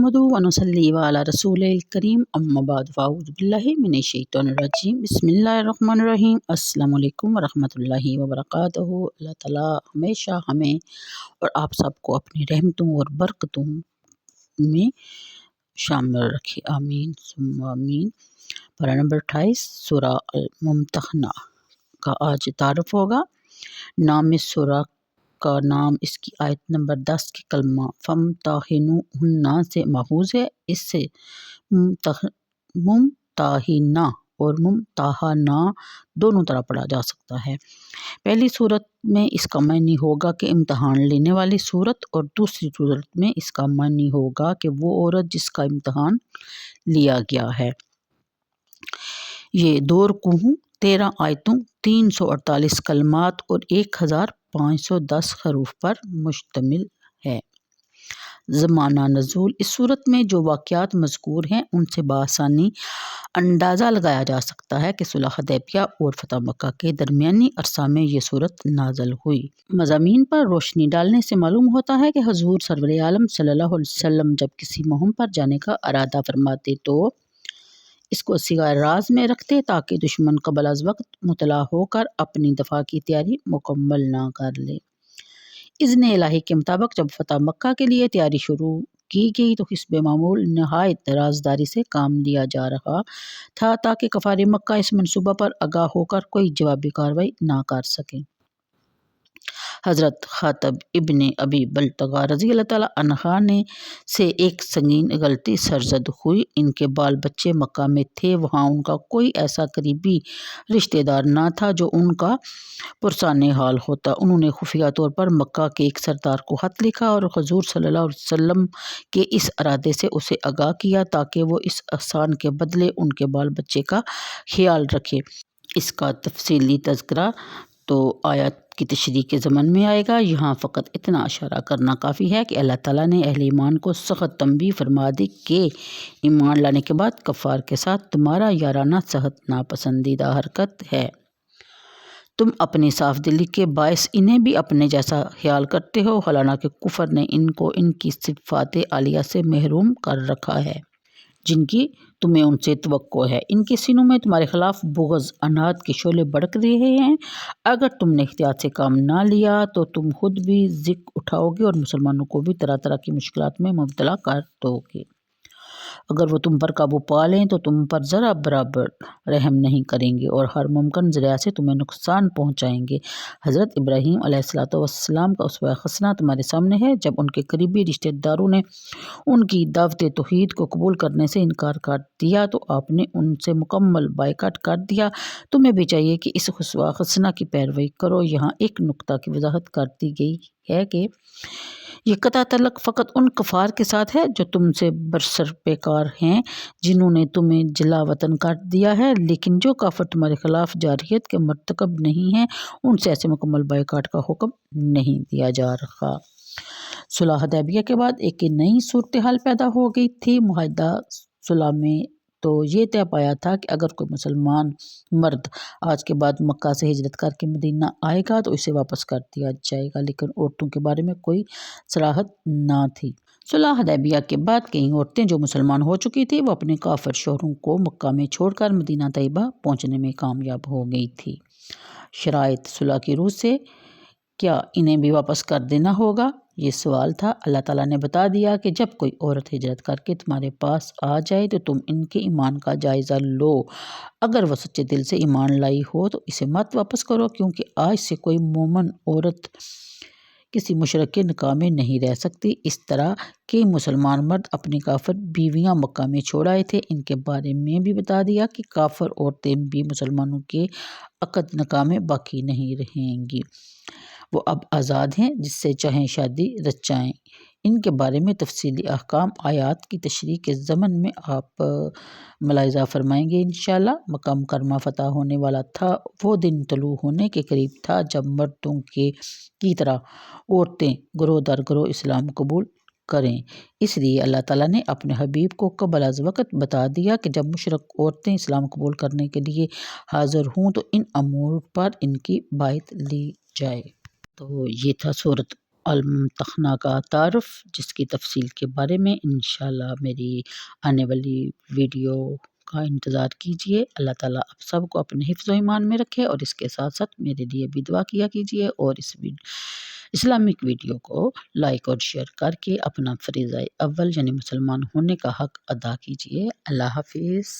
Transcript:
नहमदुहु व नुसल्ली अला रसूलिल करीम अम्मा बाद फ़अऊज़ु बिल्लाहि मिनश शैतानिर रजीम बिस्मिल्लाहिर रहमानिर रहीम। अस्सलामु अलैकुम व रहमतुल्लाहि व बरकातुहू। अल्लाह ताला हमेशा हमें और आप सबको अपनी रहमतों और बरकतों में शामिल रखे, आमीन सुम्मा आमीन। पारा नंबर 28 सूरा अल मुम्तहना का आज तारुफ होगा। नाम इस सूरा का नाम इसकी आयत नंबर 10 की कलमा फमताहिनुहुन्ना से माखूज़ है। इससे मुमताहिना और मुमताहना दोनों तरह पढ़ा जा सकता है। पहली सूरत में इसका मानी होगा कि इम्तहान लेने वाली सूरत, और दूसरी सूरत में इसका मानी होगा कि वो औरत जिसका इम्तहान लिया गया है। ये दो रुकू 13 आयतों 348 कलमात और 1510 हरूफ पर मुश्तमिल है। ज़माना नज़ूल इस सूरत में जो वाक़यात मज़कूर हैं उनसे बआसानी अंदाज़ा लगाया जा सकता है कि सुलह हुदैबिया और फ़तह मक्का के दरमियानी अरसा में ये सूरत नाज़िल हुई। मज़ामीन पर रोशनी डालने से मालूम होता है कि हुज़ूर सरवर आलम सल्लल्लाहु अलैहि वसल्लम जब किसी मुहिम पर जाने का इरादा फरमाते तो इसको सिगार राज में रखते ताकि दुश्मन क़ब्ल अज़ वक्त मुतला होकर अपनी दफ़ा की तैयारी मुकम्मल ना कर ले। इज़्न इलाही के मुताबिक जब फ़तह मक्का के लिए तैयारी शुरू की गई तो हिस्ब मामूल नहायत राजदारी से काम लिया जा रहा था ताकि कफ़ार मक्का इस मनसूबा पर आगाह होकर कोई जवाबी कार्रवाई ना कर सकें। हज़रत खातब इब्ने अबी बल्तगा रज़ी अल्लाह ताला अन्हा ने से एक संगीन गलती सरजद हुई। इनके बाल बच्चे मक्का में थे, वहाँ उनका कोई ऐसा करीबी रिश्तेदार ना था जो उनका पुरसाने हाल होता। उन्होंने खुफिया तौर पर मक्का के एक सरदार को खत लिखा और हुज़ूर सल्लल्लाहु अलैहि वसल्लम के इस इरादे से उसे आगाह किया ताकि वो इस एहसान के बदले उनके बाल बच्चे का ख्याल रखे। इसका तफसीली तज़किरा तो आयत की तशरीह के ज़मन में आएगा। यहाँ फ़कत इतना इशारा करना काफ़ी है कि अल्लाह ताला ने अहले ईमान को सख्त तंबीह फरमा दी कि ईमान लाने के बाद कफ़ार के साथ तुम्हारा याराना सख्त नापसंदीदा हरकत है। तुम अपनी साफ दिली के बायस इन्हें भी अपने जैसा ख्याल करते हो, हालांकि कुफर ने इनको इनकी सिफ़ात आलिया से महरूम कर रखा है जिनकी तुम्हें उनसे तवक्को है। इनके सीनों में तुम्हारे खिलाफ बुग़्ज़ अनाद के शोले भड़क रहे हैं। अगर तुमने एहतियात से काम ना लिया तो तुम खुद भी ज़िक उठाओगे और मुसलमानों को भी तरह तरह की मुश्किलात में मुब्तला कर दोगे। अगर वो तुम पर काबू पा लें तो तुम पर ज़रा बराबर रहम नहीं करेंगे और हर मुमकिन ज़रिया से तुम्हें नुकसान पहुँचाएंगे। हज़रत इब्राहीम अलैहिस्सलाम का उसवा हसना तुम्हारे सामने है। जब उनके करीबी रिश्तेदारों ने उनकी दावत तौहीद को कबूल करने से इनकार कर दिया तो आपने उनसे मुकम्मल बायकाट कर दिया। तुम्हें भी चाहिए कि इस उसवा हसना की पैरवी करो। यहाँ एक नुक्ता की वजाहत कर दी गई है कि ये कता तलक फ़कत उन कफ़ार के साथ है जो तुमसे बरसर बेकार हैं, जिन्होंने तुम्हें जला वतन कर दिया है। लेकिन जो काफिर तुम्हारे खिलाफ जारहियत के मर्तकब नहीं हैं उनसे ऐसे मुकम्मल बायकाट का हुक्म नहीं दिया जा रहा। सुलह हुदैबिया के बाद एक नई सूरत हाल पैदा हो गई थी। मुआहिदा सुलह में तो ये तय पाया था कि अगर कोई मुसलमान मर्द आज के बाद मक्का से हिजरत करके मदीना आएगा तो इसे वापस कर दिया जाएगा, लेकिन औरतों के बारे में कोई सराहत ना थी। सुलह हुदैबिया के बाद कई औरतें जो मुसलमान हो चुकी थी वो अपने काफिर शौहरों को मक्का में छोड़कर मदीना तैयबा पहुँचने में कामयाब हो गई थी। शराइत सुलह की रूह से क्या इन्हें भी वापस कर देना होगा, ये सवाल था। अल्लाह ताला ने बता दिया कि जब कोई औरत हिजरत करके तुम्हारे पास आ जाए तो तुम इनके ईमान का जायज़ा लो। अगर वह सच्चे दिल से ईमान लाई हो तो इसे मत वापस करो, क्योंकि आज से कोई मोमन औरत किसी मुशरिक के निकाह में नहीं रह सकती। इस तरह के मुसलमान मर्द अपनी काफिर बीवियां मक्का में छोड़ आए थे। इनके बारे में भी बता दिया कि काफिर औरतें भी मुसलमानों के अक़द निकाह में बाकी नहीं रहेंगी, वो अब आज़ाद हैं, जिससे चाहें शादी रचाएँ। इनके बारे में तफसीली अहकाम आयात की तशरीह के ज़मन में आप मुलाहिज़ा फरमाएंगे इंशाअल्लाह। मक्का मुकर्रमा फ़तह होने वाला था। वो दिन तलू होने के करीब था जब मर्दों की तरह औरतें गरोह दर गरोह इस्लाम कबूल करें। इसलिए अल्लाह ताला ने अपने हबीब को क़ब्ल अज़ वक़्त बता दिया कि जब मुशरिक औरतें इस्लाम कबूल करने के लिए हाज़िर हों तो इन अमूर पर इनकी बायत ली जाए। तो ये था सूरत الممتحنہ کا تعارف، جس کی تفصیل کے بارے میں انشاءاللہ میری آنے والی ویڈیو کا انتظار کیجیے۔ اللہ تعالیٰ آپ سب کو اپنے حفظ و ایمان میں رکھے، اور اس کے ساتھ ساتھ میرے لیے بھی دعا کیا کیجیے، اور اس اسلامک ویڈیو کو لائک اور شیئر کر کے اپنا فریضہ اول یعنی مسلمان ہونے کا حق ادا کیجیے۔ اللہ حافظ۔